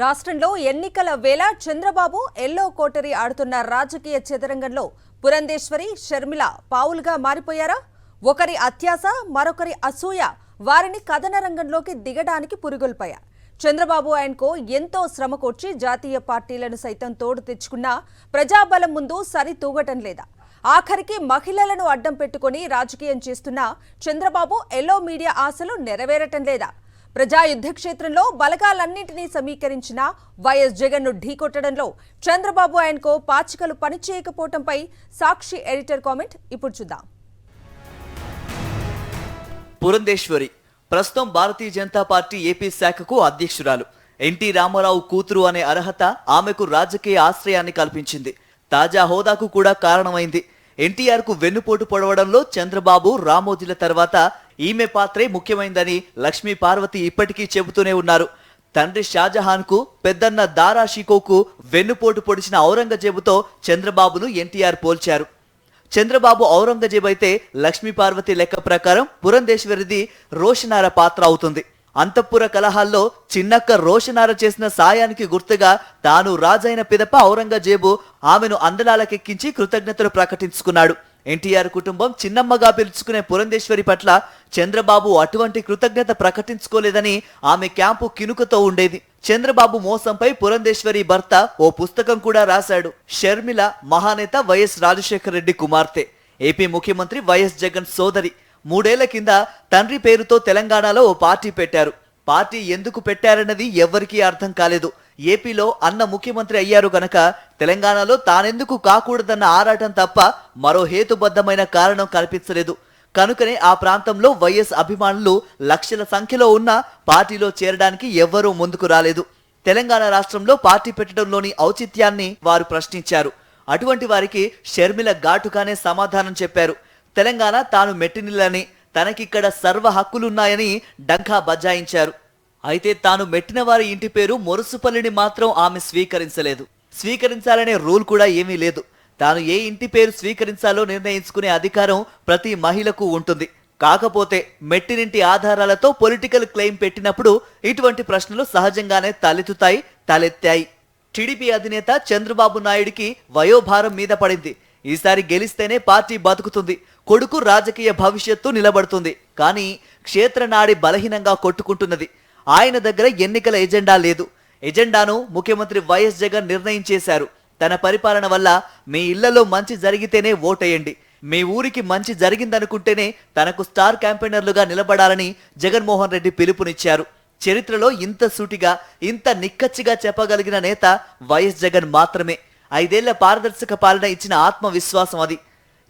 రాష్ట్రంలో ఎన్నికల వేళ చంద్రబాబు ఎల్లో కోటరీ ఆడుతున్న రాజకీయ చదరంగంలో పురంధేశ్వరి, షర్మిల పావులుగా మారిపోయారా? ఒకరి అత్యాస, మరొకరి అసూయ వారిని కథన రంగంలోకి దిగడానికి పురిగొల్పాయా? చంద్రబాబు ఆయనకు ఎంతో శ్రమకొచ్చి జాతీయ పార్టీలను సైతం తోడు తెచ్చుకున్నా ప్రజాబలం ముందు సరి తూగటం లేదా? ఆఖరికి మహిళలను అడ్డం పెట్టుకుని రాజకీయం చేస్తున్న చంద్రబాబు ఎల్లో మీడియా ఆశలు నెరవేరటం లేదా? ప్రజా యుద్ధ క్షేత్రంలో బలగాలన్నింటినీ సమీకరించిన వైఎస్ జగన్ను ఢీకొట్టడంలో చంద్రబాబు ఆయనకు పాచికలు పనిచేయకపోవడంపై సాక్షి ఎడిటర్ కామెంట్ ఇప్పుడు చూద్దాం. పురంధేశ్వరి ప్రస్తుతం భారతీయ జనతా పార్టీ ఏపీ శాఖకు అధ్యక్షురాలు. ఎన్టీ రామారావు కూతురు అనే అర్హత ఆమెకు రాజకీయ ఆశ్రయాన్ని కల్పించింది. తాజా హోదాకు కూడా కారణమైంది. ఎన్టీఆర్ కు వెన్నుపోటు పొడవడంలో చంద్రబాబు, రామోజీల తర్వాత ఈమె పాత్రే ముఖ్యమైందని లక్ష్మీ పార్వతి ఇప్పటికీ చెబుతూనే ఉన్నారు. తండ్రి షాజహాన్ కు, పెద్దన్న దారా షికోకు వెన్నుపోటు పొడిచిన ఔరంగజేబుతో చంద్రబాబును ఎన్టీఆర్ పోల్చారు. చంద్రబాబు ఔరంగజేబు అయితే లక్ష్మీ పార్వతి లెక్క ప్రకారం పురంధేశ్వరిది రోషనార పాత్ర అవుతుంది. అంతఃపుర కలహాల్లో చిన్నక్క రోషనార చేసిన సాయానికి గుర్తుగా తాను రాజైన పిదప ఔరంగజేబు ఆమెను అందలాలకెక్కించి కృతజ్ఞతలు ప్రకటించుకున్నాడు. ఎన్టీఆర్ కుటుంబం చిన్నమ్మగా పిలుచుకునే పురంధేశ్వరి పట్ల చంద్రబాబు అటువంటి కృతజ్ఞత ప్రకటించుకోలేదని ఆమె క్యాంపు కినుకతో ఉండేది. చంద్రబాబు మోసంపై పురంధేశ్వరి భర్త ఓ పుస్తకం కూడా రాశాడు. షర్మిల మహానేత వైఎస్ రాజశేఖర రెడ్డి కుమార్తె, ఏపీ ముఖ్యమంత్రి వైఎస్ జగన్ సోదరి. 3 ఏళ్ల కింద తండ్రి పేరుతో తెలంగాణలో ఓ పార్టీ పెట్టారు. పార్టీ ఎందుకు పెట్టారన్నది ఎవ్వరికీ అర్థం కాలేదు. ఏపీలో అన్న ముఖ్యమంత్రి అయ్యారు గనక తెలంగాణలో తానెందుకు కాకూడదన్న ఆరాటం తప్ప మరో హేతుబద్ధమైన కారణం కనిపించలేదు. కనుకనే ఆ ప్రాంతంలో వైఎస్ అభిమానులు లక్షల సంఖ్యలో ఉన్న పార్టీలో చేరడానికి ఎవ్వరూ ముందుకు రాలేదు. తెలంగాణ రాష్ట్రంలో పార్టీ పెట్టడంలోని ఔచిత్యాన్ని వారు ప్రశ్నించారు. అటువంటి వారికి షర్మిల ఘాటుగానే సమాధానం చెప్పారు. తెలంగాణ తాను మెట్టినిల్లని, తనకిక్కడ సర్వ హక్కులున్నాయని డంకా బజాయించారు. అయితే తాను మెట్టిన వారి ఇంటి పేరు మొరుసుపల్లిని మాత్రం ఆమె స్వీకరించలేదు. స్వీకరించాలనే రూల్ కూడా ఏమీ లేదు. తాను ఏ ఇంటి పేరు స్వీకరించాలో నిర్ణయించుకునే అధికారం ప్రతి మహిళకు ఉంటుంది. కాకపోతే మెట్టినింటి ఆధారాలతో పొలిటికల్ క్లెయిమ్ పెట్టినప్పుడు ఇటువంటి ప్రశ్నలు సహజంగానే తలెత్తాయి. టీడీపీ అధినేత చంద్రబాబు నాయుడికి వయోభారం మీద పడింది. ఈసారి గెలిస్తేనే పార్టీ బతుకుతుంది, కొడుకు రాజకీయ భవిష్యత్తు నిలబడుతుంది. కానీ క్షేత్రనాడి బలహీనంగా కొట్టుకుంటున్నది. ఆయన దగ్గర ఎన్నికల ఎజెండా లేదు. ఎజెండాను ముఖ్యమంత్రి వైఎస్ జగన్ నిర్ణయించేశారు. తన పరిపాలన వల్ల మీ ఇళ్లలో మంచి జరిగితేనే ఓటేయండి, మీ ఊరికి మంచి జరిగిందనుకుంటేనే తనకు స్టార్ క్యాంపెయినర్లుగా నిలబడాలని జగన్మోహన్ రెడ్డి పిలుపునిచ్చారు. చరిత్రలో ఇంత సూటిగా, ఇంత నిక్కచ్చిగా చెప్పగలిగిన నేత వైఎస్ జగన్ మాత్రమే. 5 ఏళ్ల పారదర్శక పాలన ఇచ్చిన ఆత్మవిశ్వాసం అది.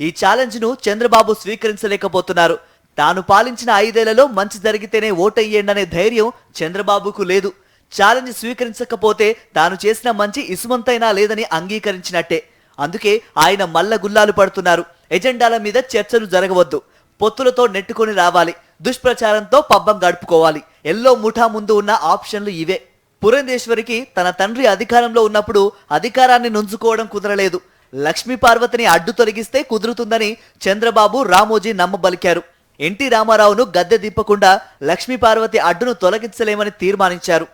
ఈ ఛాలెంజ్ ను చంద్రబాబు స్వీకరించలేకపోతున్నారు. తాను పాలించిన 5 ఏళ్లలో మంచి జరిగితేనే ఓటయ్యేండనే ధైర్యం చంద్రబాబుకు లేదు. ఛాలెంజ్ స్వీకరించకపోతే తాను చేసిన మంచి ఇసుమంతైనా లేదని అంగీకరించినట్టే. అందుకే ఆయన మల్ల గుల్లాలు పడుతున్నారు. ఎజెండాల మీద చర్చలు జరగవద్దు, పొత్తులతో నెట్టుకొని రావాలి, దుష్ప్రచారంతో పబ్బం గడుపుకోవాలి. ఎల్లో ముఠా ముందు ఉన్న ఆప్షన్లు ఇవే. పురంధేశ్వరికి తన తండ్రి అధికారంలో ఉన్నప్పుడు అధికారాన్ని నుంచుకోవడం కుదరలేదు. లక్ష్మీ పార్వతిని అడ్డు తొలగిస్తే కుదురుతుందని చంద్రబాబు, రామోజీ నమ్మబలికారు. ఎన్టీ రామారావును గద్దె దిప్పకుండా లక్ష్మీ పార్వతి అడ్డును తొలగించలేమని తీర్మానించారు.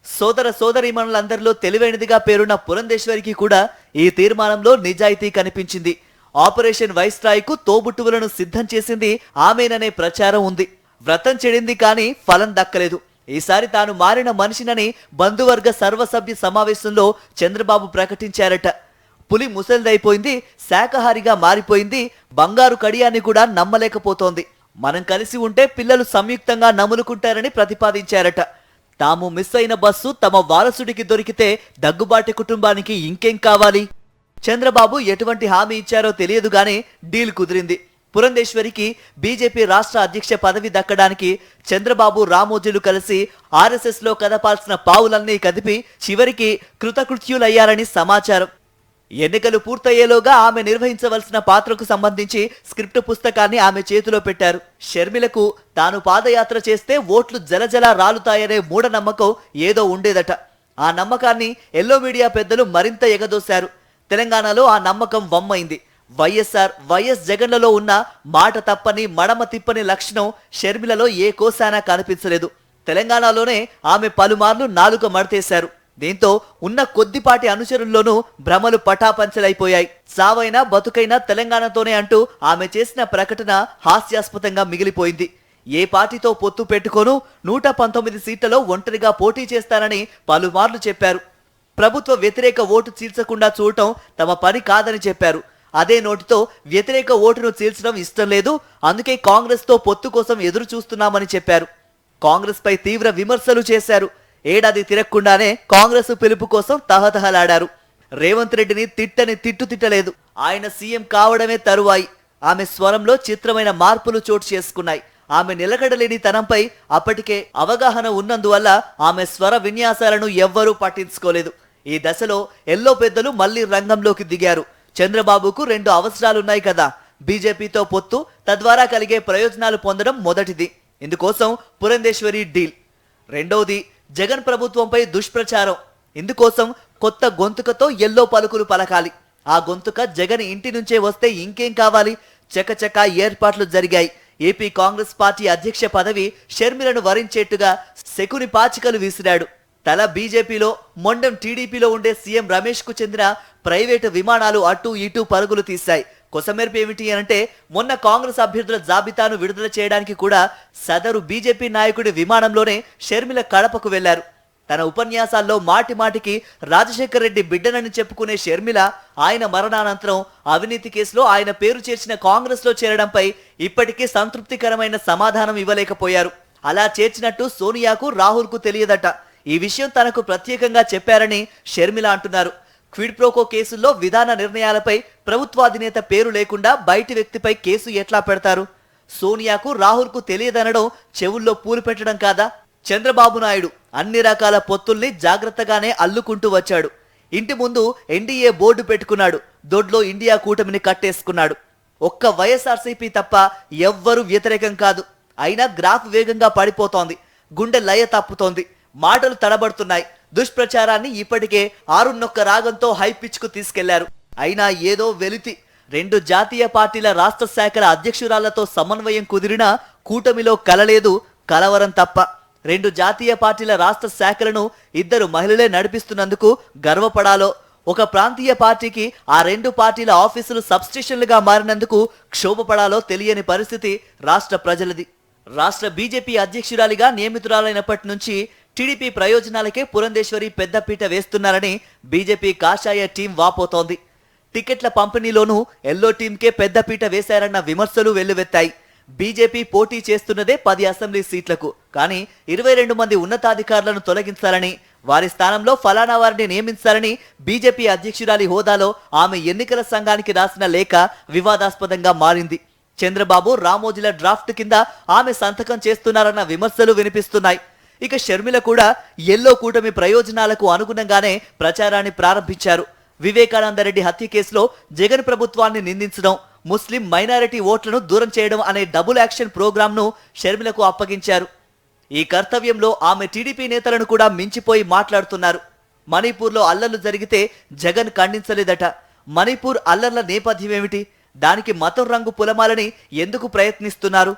సోదర సోదరీమణులందరిలో తెలివైనదిగా పేరున్న పురంధేశ్వరికి కూడా ఈ తీర్మానంలో నిజాయితీ కనిపించింది. ఆపరేషన్ వైస్రాయ్కు తోబుట్టువులను సిద్ధం చేసింది ఆమెననే ప్రచారం ఉంది. వ్రతం చెడింది కానీ ఫలం దక్కలేదు. ఈసారి తాను మారిన మనిషినని బంధువర్గ సర్వసభ్య సమావేశంలో చంద్రబాబు ప్రకటించారట. పులి ముసలిదైపోయింది, శాఖహారిగా మారిపోయింది, బంగారు కడియాన్ని కూడా నమ్మలేకపోతోంది. మనం కలిసి ఉంటే పిల్లలు సంయుక్తంగా నములుకుంటారని ప్రతిపాదించారట. తాము మిస్ అయిన బస్సు తమ వారసుడికి దొరికితే దగ్గుబాటి కుటుంబానికి ఇంకేం కావాలి? చంద్రబాబు ఎటువంటి హామీ ఇచ్చారో తెలియదు గానీ డీల్ కుదిరింది. పురంధేశ్వరికి బీజేపీ రాష్ట్ర అధ్యక్ష పదవి దక్కడానికి చంద్రబాబు, రామోజీలు కలిసి ఆర్ఎస్ఎస్ లో కదపాల్సిన పావులన్నీ కదిపి చివరికి కృతకృత్యులయ్యారని సమాచారం. ఎన్నికలు పూర్తయ్యేలోగా ఆమె నిర్వహించవలసిన పాత్రకు సంబంధించి స్క్రిప్ట్ పుస్తకాన్ని ఆమె చేతిలో పెట్టారు. షర్మిలకు తాను పాదయాత్ర చేస్తే ఓట్లు జలజల రాలుతాయనే మూఢనమ్మకం ఏదో ఉండేదట. ఆ నమ్మకాన్ని ఎల్లో మీడియా పెద్దలు మరింత ఎగదోశారు. తెలంగాణలో ఆ నమ్మకం వమ్మైంది. వైఎస్ జగన్లలో ఉన్న మాట తప్పని, మడమ తిప్పని లక్షణం షర్మిలలో ఏ కోసానా కనిపించలేదు. తెలంగాణలోనే ఆమె పలుమార్లు నాలుక మడతేశారు. దీంతో ఉన్న కొద్దిపాటి అనుచరుల్లోనూ భ్రమలు పటాపంచలైపోయాయి. సావైనా బతుకైనా తెలంగాణతోనే అంటూ ఆమె చేసిన ప్రకటన హాస్యాస్పదంగా మిగిలిపోయింది. ఏ పార్టీతో పొత్తు పెట్టుకోను 119 సీట్లలో ఒంటరిగా పోటీ చేస్తానని పలుమార్లు చెప్పారు. ప్రభుత్వ వ్యతిరేక ఓటు చీల్చకుండా చూడటం తమ పని కాదని చెప్పారు. అదే నోటితో వ్యతిరేక ఓటును చీల్చడం ఇష్టం లేదు, అందుకే కాంగ్రెస్ తో పొత్తు కోసం ఎదురు చూస్తున్నామని చెప్పారు. కాంగ్రెస్ పై తీవ్ర విమర్శలు చేశారు. ఏడాది తిరగకుండానే కాంగ్రెస్ పిలుపు కోసం తహతహలాడారు. రేవంత్ రెడ్డిని తిట్టలేదు. ఆయన సీఎం కావడమే తరువాయి. ఆమె స్వరంలో చిత్రమైన మార్పులు చోటు చేసుకున్నాయి. ఆమె నిలకడలేని తనంపై అప్పటికే అవగాహన ఉన్నందువల్ల ఆమె స్వర విన్యాసాలను ఎవ్వరూ పట్టించుకోలేదు. ఈ దశలో ఎల్లో పెద్దలు మళ్లీ రంగంలోకి దిగారు. చంద్రబాబుకు 2 అవసరాలున్నాయి కదా. బీజేపీతో పొత్తు, తద్వారా కలిగే ప్రయోజనాలు పొందడం మొదటిది. ఇందుకోసం పురంధేశ్వరి డీల్. రెండవది జగన్ ప్రభుత్వంపై దుష్ప్రచారం. ఇందుకోసం కొత్త గొంతుకతో ఎల్లో పలుకులు పలకాలి. ఆ గొంతుక జగన్ ఇంటి నుంచే వస్తే ఇంకేం కావాలి? చకచకా ఏర్పాట్లు జరిగాయి. ఏపీ కాంగ్రెస్ పార్టీ అధ్యక్ష పదవి షర్మిలను వరించేట్టుగా శకుని పాచికలు విసిరాడు. తల బీజేపీలో, మొండం టీడీపీలో ఉండే సీఎం రమేష్ కు చెందిన ప్రైవేటు విమానాలు అటూ ఇటూ పరుగులు తీశాయి. కొసమెరుపు ఏమిటి అనంటే, మొన్న కాంగ్రెస్ అభ్యర్థుల జాబితాను విడుదల చేయడానికి కూడా సదరు బీజేపీ నాయకుడి విమానంలోనే షర్మిల కడపకు వెళ్లారు. తన ఉపన్యాసాల్లో మాటి మాటికి రాజశేఖర్ రెడ్డి బిడ్డనని చెప్పుకునే షర్మిల ఆయన మరణానంతరం అవినీతి కేసులో ఆయన పేరు చేర్చిన కాంగ్రెస్ లో చేరడంపై ఇప్పటికీ సంతృప్తికరమైన సమాధానం ఇవ్వలేకపోయారు. అలా చేర్చినట్టు సోనియాకు, రాహుల్ కు తెలియదట. ఈ విషయం తనకు ప్రత్యేకంగా చెప్పారని షర్మిల అంటున్నారు. క్విడ్ ప్రోకో కేసుల్లో విధాన నిర్ణయాలపై ప్రభుత్వాధినేత పేరు లేకుండా బయటి వ్యక్తిపై కేసు ఎట్లా పెడతారు? సోనియాకు, రాహుల్ కు తెలియదనడం చెవుల్లో పూలు పెట్టడం కాదా? చంద్రబాబు నాయుడు అన్ని రకాల పొత్తుల్ని జాగ్రత్తగానే అల్లుకుంటూ వచ్చాడు. ఇంటి ముందు ఎన్డీఏ బోర్డు పెట్టుకున్నాడు. దొడ్లో ఇండియా కూటమిని కట్టేసుకున్నాడు. ఒక్క వైఎస్ఆర్సీపీ తప్ప ఎవ్వరూ వ్యతిరేకం కాదు. అయినా గ్రాఫ్ వేగంగా పడిపోతోంది. గుండె లయ తప్పుతోంది. మాటలు తడబడుతున్నాయి. దుష్ప్రచారాన్ని ఇప్పటికే 6 రాగంతో హై పిచ్ కు తీసుకెళ్లారు. అయినా ఏదో వెలితి. 2 జాతీయ పార్టీల రాష్ట్ర శాఖల అధ్యక్షురాలతో సమన్వయం కుదిరినా కూటమిలో కలలేదు, కలవరం తప్ప. 2 జాతీయ పార్టీల రాష్ట్ర శాఖలను 2 మహిళలే నడిపిస్తున్నందుకు గర్వపడాలో, ఒక ప్రాంతీయ పార్టీకి ఆ 2 పార్టీల ఆఫీసులు సబ్స్టేషన్లుగా మారినందుకు క్షోభపడాలో తెలియని పరిస్థితి రాష్ట్ర ప్రజలది. రాష్ట్ర బీజేపీ అధ్యక్షురాలిగా నియమితురాలైనప్పటి నుంచి టీడీపీ ప్రయోజనాలకే పురంధేశ్వరి పెద్దపీట వేస్తున్నారని బీజేపీ కాషాయ టీం వాపోతోంది. టికెట్ల పంపిణీలోనూ ఎల్లో టీంకే పెద్దపీట వేశారన్న విమర్శలు వెల్లువెత్తాయి. బీజేపీ పోటీ చేస్తున్నదే 10 అసెంబ్లీ సీట్లకు. కానీ 22 మంది ఉన్నతాధికారులను తొలగించాలని, వారి స్థానంలో ఫలానా వారిని నియమించాలని బీజేపీ అధ్యక్షురాలి హోదాలో ఆమె ఎన్నికల సంఘానికి రాసిన లేఖ వివాదాస్పదంగా మారింది. చంద్రబాబు, రామోజీల డ్రాఫ్ట్ కింద ఆమె సంతకం చేస్తున్నారన్న విమర్శలు వినిపిస్తున్నాయి. ఇక షర్మిల కూడా ఎల్లో కూటమి ప్రయోజనాలకు అనుగుణంగానే ప్రచారాన్ని ప్రారంభించారు. వివేకానందరెడ్డి హత్య కేసులో జగన్ ప్రభుత్వాన్ని నిందించడం, ముస్లిం మైనారిటీ ఓట్లను దూరం చేయడం అనే డబుల్ యాక్షన్ ప్రోగ్రాంను షర్మిలకు అప్పగించారు. ఈ కర్తవ్యంలో ఆమె టీడీపీ నేతలను కూడా మించిపోయి మాట్లాడుతున్నారు. మణిపూర్లో అల్లర్లు జరిగితే జగన్ ఖండించలేదట. మణిపూర్ అల్లర్ల నేపథ్యమేమిటి? దానికి మతం రంగు పులమాలని ఎందుకు ప్రయత్నిస్తున్నారు?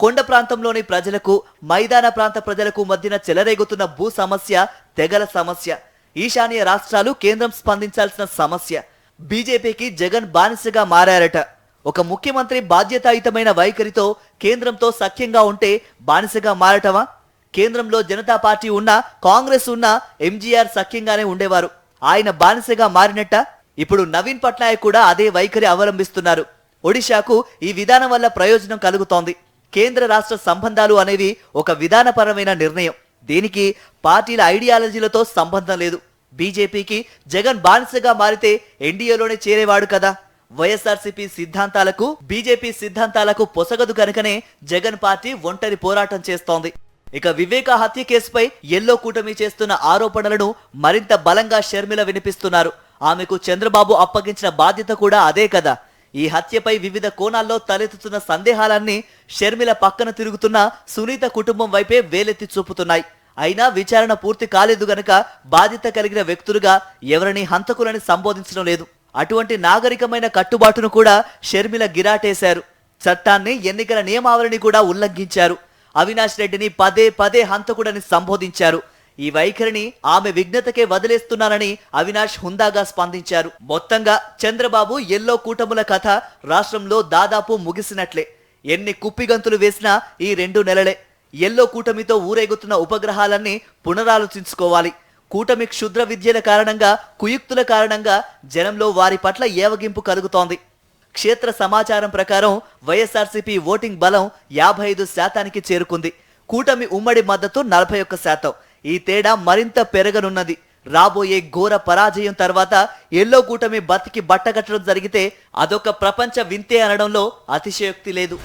కొండ ప్రాంతంలోని ప్రజలకు, మైదాన ప్రాంత ప్రజలకు మధ్యన చెలరేగుతున్న భూ సమస్య తెగల సమస్య. ఈశాన్య రాష్ట్రాలు కేంద్రం స్పందించాల్సిన సమస్య. బీజేపీకి జగన్ బానిసగా మారారట. ఒక ముఖ్యమంత్రి బాధ్యతాయుతమైన వైఖరితో కేంద్రంతో సఖ్యంగా ఉంటే బానిసగా మారటమా? కేంద్రంలో జనతా పార్టీ ఉన్నా, కాంగ్రెస్ ఉన్నా ఎంజీఆర్ సఖ్యంగానే ఉండేవారు. ఆయన బానిసగా మారినట్ట? ఇప్పుడు నవీన్ పట్నాయక్ కూడా అదే వైఖరి అవలంబిస్తున్నారు. ఒడిశాకు ఈ విధానం వల్ల ప్రయోజనం కలుగుతోంది. కేంద్ర రాష్ట్ర సంబంధాలు అనేవి ఒక విధానపరమైన నిర్ణయం. దీనికి పార్టీల ఐడియాలజీలతో సంబంధం లేదు. బీజేపీకి జగన్ బానిసగా మారితే ఎన్డీఏలోనే చేరేవాడు కదా. వైఎస్ఆర్సీపీ సిద్ధాంతాలకు, బీజేపీ సిద్ధాంతాలకు పొసగదు కనుకనే జగన్ పార్టీ ఒంటరి పోరాటం చేస్తోంది. ఇక వివేక హత్య కేసుపై ఎల్లో కూటమి చేస్తున్న ఆరోపణలను మరింత బలంగా షర్మిల వినిపిస్తున్నారు. ఆమెకు చంద్రబాబు అప్పగించిన బాధ్యత కూడా అదే కదా. ఈ హత్యపై వివిధ కోణాల్లో తలెత్తుతున్న సందేహాలన్నీ షర్మిల పక్కన తిరుగుతున్న సునీత కుటుంబం వైపే వేలెత్తి చూపుతున్నాయి. అయినా విచారణ పూర్తి కాలేదు గనక బాధ్యత కలిగిన వ్యక్తులుగా ఎవరిని హంతకులని సంబోధించడం లేదు. అటువంటి నాగరికమైన కట్టుబాటును కూడా షర్మిల గిరాటేశారు. చట్టాన్ని, ఎన్నికల నియమావళిని కూడా ఉల్లంఘించారు. అవినాష్ రెడ్డిని పదే పదే హంతకుడని సంబోధించారు. ఈ వైఖరిని ఆమె విఘ్నతకే వదిలేస్తున్నారని అవినాష్ హుందాగా స్పందించారు. మొత్తంగా చంద్రబాబు ఎల్లో కూటముల కథ రాష్ట్రంలో దాదాపు ముగిసినట్లే. ఎన్ని కుప్పిగంతులు వేసినా ఈ 2 నెలలే. ఎల్లో కూటమితో ఊరేగుతున్న ఉపగ్రహాలన్నీ పునరాలోచించుకోవాలి. కూటమి క్షుద్ర విద్యల కారణంగా, కుయుక్తుల కారణంగా జనంలో వారి పట్ల ఏవగింపు కలుగుతోంది. క్షేత్ర సమాచారం ప్రకారం వైఎస్ఆర్సీపీ ఓటింగ్ బలం 55% చేరుకుంది. కూటమి ఉమ్మడి మద్దతు 41%. ఈ తేడా మరింత పెరగనున్నది. రాబోయే ఘోర పరాజయం తర్వాత ఎల్లో కూటమి బతికి బట్టగట్టడం జరిగితే అదొక ప్రపంచ వింతే అనడంలో అతిశయోక్తి లేదు.